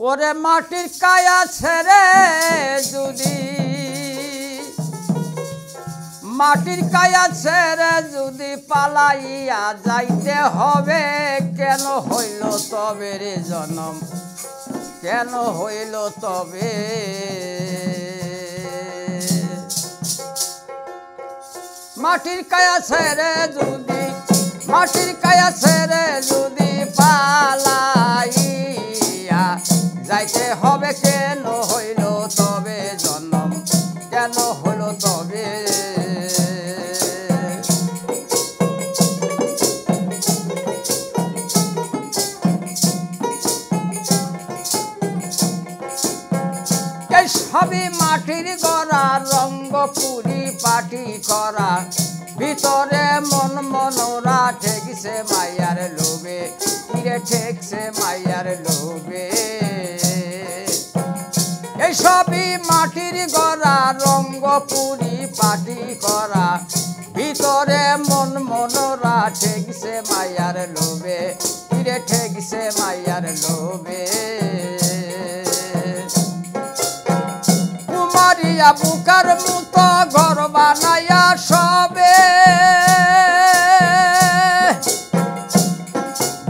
ওরে মাটির কায়া ছেড়ে যদি মাটির কায়া ছেড়ে যদি পালাইয়া যাইতে হবে কেন হইল তবে রে জনম কেন হইল তবে মাটির কায়া ছেড়ে যদি মাটির কায়া ছেড়ে যদি পালাইয়া যাইতে হবে কেন হইল তবে জনম কেন হইল তবে সবই মাটির গড়া রঙ্গ পুরি পাটি করা ভিতরে মন মনোরা ঠেকছে মায়ার লোভে তীরে ঠেকছে মায়ার লোভে এই সবই মাটির গড়া রঙ্গ পুরি পাটি করা ভিতরে মন মনোরা ঠেকছে মায়ার লোভে তীরে ঠেকছে মায়ার লোভে কুমারিয়া বুকার মতো ঘর বানাইয়া সবে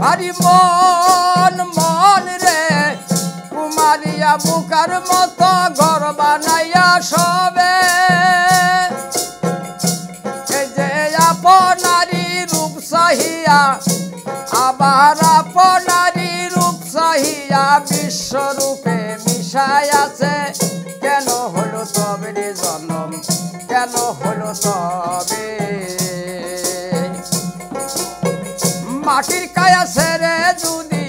ভারি মন মন রে কুমারিয়া বুকার মতো ঘর বানাইয়া সবে এই যে আপনারি রূপ সাহিয়া আবার আপনারি রূপ সাহিয়া বিশ্বরূপে মিশাই আছে কেন হলো তবে রে জনম কেন হলো তবে মাটির কায়া ছেড়ে যদি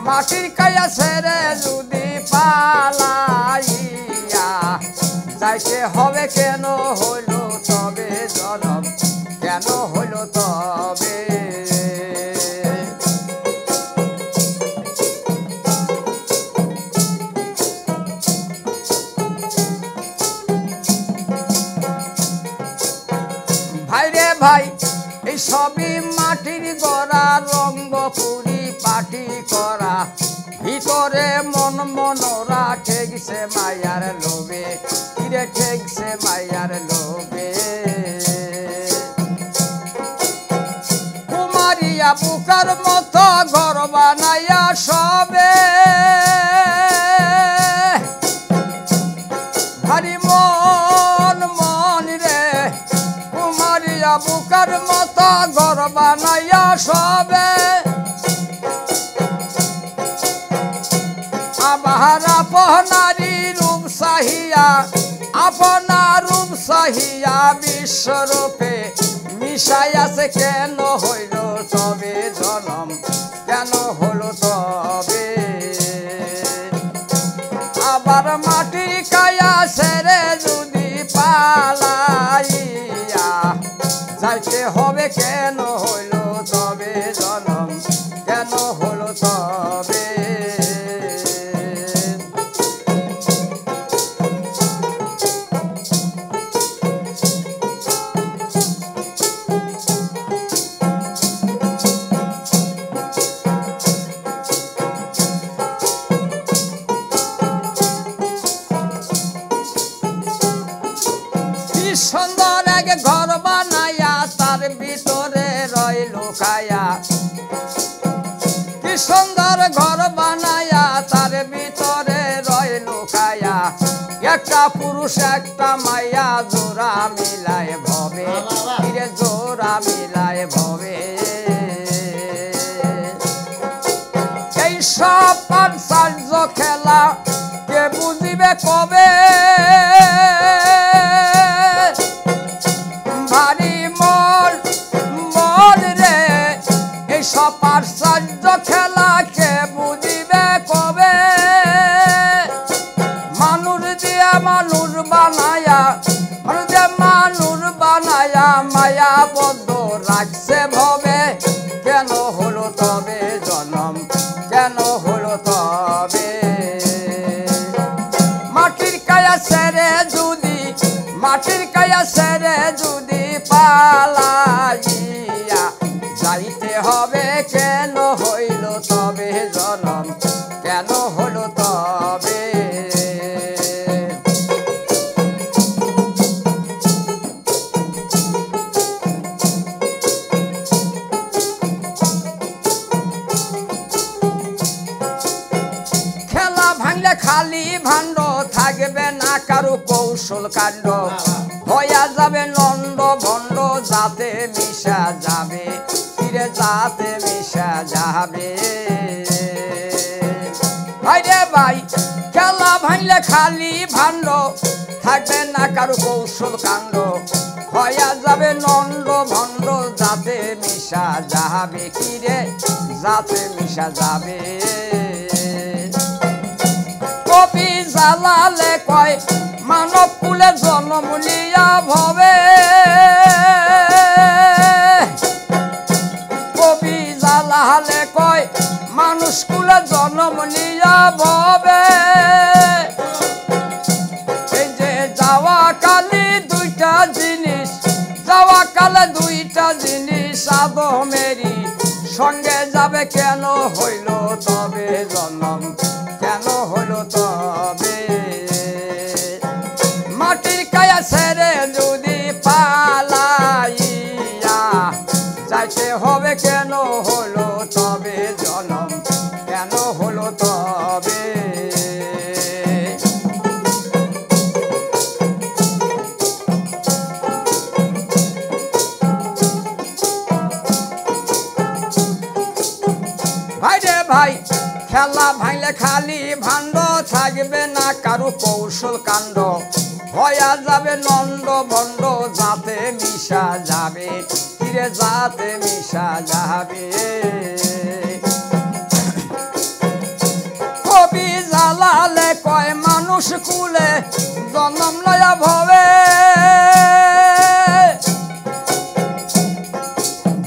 মাটির কায়া ছেড়ে যদি পালাইয়া যাইতে হবে কেন হইলো তবে জনম কেন হইলো তবে ভাইরে ভাই এই সবই মাটির গড়া রঙ্গ পুরি পাটি করা ভিতরে মন মনোরা ঠেকছে মায়ার লোভে তীরে ঠেকছে মায়ার লোভে কুমারিয়া বুকার মতো ঘর বানাইয়া সবে ভারি মন মন রে কুমারিয়া বুকার মতো ঘর বানাইয়া সবে আবার আপনারি রূপ সাহিয়া আপনার রূপ সাহিয়া বিশ্বরূপে মিশাই আছে কেন হইল তবে জনম কেন হলো তবে আবার মাটির কায়া ছেড়ে যদি পালাইয়া যাইতে হবে কেন হইল তবে জনম কেন হলো তবে সুন্দর এক ঘর বানাইয়া তার ভিতরে রয় লুকায়া কি সুন্দর ঘর বানাইয়া তার ভিতরে রয় লুকায়া একটা পুরুষ একটা মাইয়া জোড়া মিলায় ভবে ফিরে জোড়া মিলায় ভবে এই সব পাঁচসার্য খেলা কে বুঝিবে কবে ভারি মন মন রে এই সব পাশ্চাত্য খেলা কে বুঝিবে কবে মানুষ দিয়া মানুষ বানায়া মানুষ বানায়া মায়া বদ্ধ রাখছে ভবে কেন হলো তবে জনম কেন হলো তবে মাটির কায়া ছেড়ে যদি মাটির কায়া ছেড়ে যদি পালাইয়া যাইতে হবে কেন হইল তবে জনম কেন হলো তবে খালি ভাণ্ড থাকবে না কারু কৌশল কাণ্ড হইয়া যাবে নন্দ ভণ্ড যাতে মিশা যাবে ফিরে যাতে মিশা যাবে ভাইরে ভাই খেলা ভাঙলে খালি ভাণ্ড থাকবে না কারু কৌশল কাণ্ড হইয়া যাবে নন্দ ভণ্ড যাতে মিশা যাবে কিরে যাতে মিশা যাবে কবি জালালে কয় মানব কুলে জন্ম লিয়া ভবে কবি জালালে কয় মানুষ কুলে জন্ম লিয়া ভবে এই যে যাওয়া কালে দুইটা জিনিস যাওয়া কালে দুইটা জিনিস আদমেরই সঙ্গে যাবে কেন হইল তবে জন্ম কেন হইল তবে মাটির কায়া ছেড়ে যদি পালাইয়া যাইতে হবে কেন হলো তবে জন্ম কেন হলো তবে ভাইরে ভাই খেলা ভাঙলে খালি ভাণ্ড থাকবে না কারু কৌশল কাণ্ড হইয়া যাবে নন্দ ভণ্ড যাতে মিশা যাবে ফিরে যাতে মিশা যাবে কবি জালালে কয় মানুষ কুলে জন্ম লয়া ভবে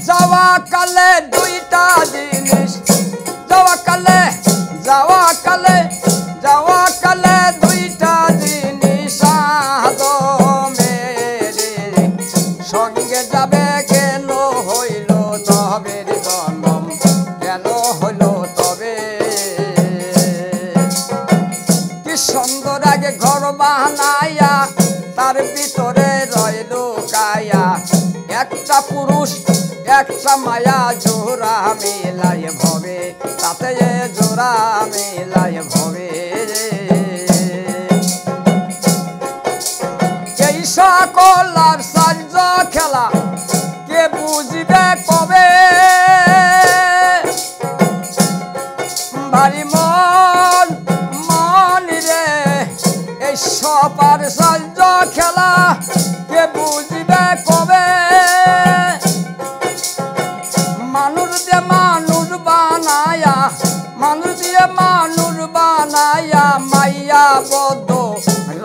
যাওয়া কালে দুইটা জিনিস যাওয়া কালে দুইটা জিনিস আদমের সঙ্গে যাবে কেন হইল তবে জন্ম কেন হইল তবে কি সুন্দর আগে ঘর বানাইয়া তার ভিতরে রইল কায়া একটা পুরুষ একটা মায়া জোড়া মেলায় ভবে তাতে জোড়া মেলায় ভবে এই সকল আর সার্য খেলা কে বুঝবে কবে ভারি মন মন রে এই সবার সার্য খেলা কে বুঝবে কবে মানুষ দিয়ে মানুষ বানায়া মাইয়া বদ্ধ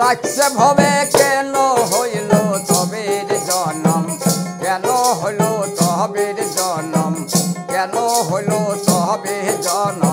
রাখছে ভবে কেন হইল তবে জনম কেন হইল তবে জনম কেন হইল তবে জনম